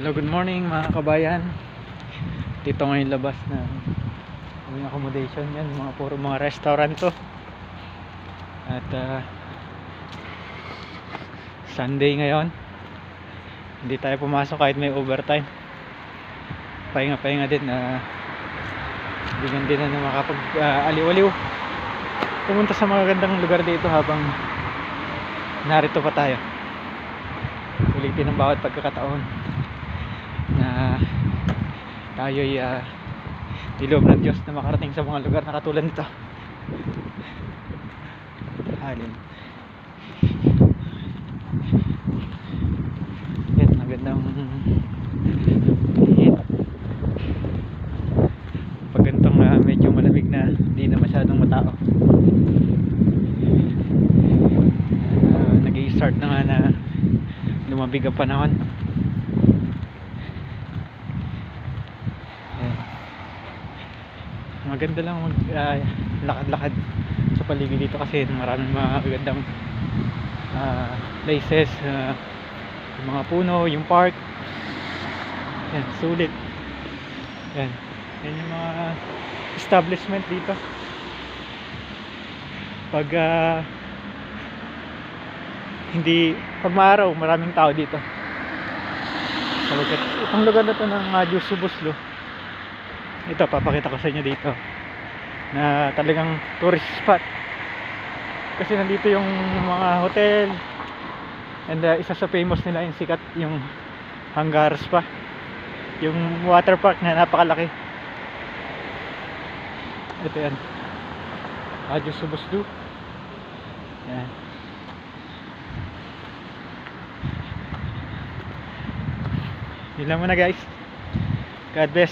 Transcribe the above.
Hello, good morning mga kabayan. Dito ngayon labas na aming accommodation. Yan, puro mga restaurant to. At Sunday ngayon, hindi tayo pumasok kahit may overtime. Pahinga-pahinga din. Bigyan din na makapag aliw-aliw, pumunta sa mga gandang lugar dito habang narito pa tayo. Ulitin ang bawat pagkakataon na tayo'y niloob ng Diyos na makarating sa mga lugar na katulad nito. Halin. Yan, magandang hit. Pag ganitong medyo malamig na, hindi na masyadong matao. Nag-i-start na nga na lumabig ang panahon. Maganda lang mag lakad-lakad sa paligid dito kasi maraming mga magandang places, yung mga puno, yung park. Yan, sulit. Yan yung mga establishment dito. Pag pag maaraw, maraming tao dito. Itong lugar na to ng Jusubuslo, ito papakita ko sa inyo dito na talagang tourist spot kasi nandito yung mga hotel and isa sa famous nila yung sikat yung Hangar Spa, yung water park na napakalaki. Ito yan, Jusubuslo. Yan. Yun lang muna guys. God bless.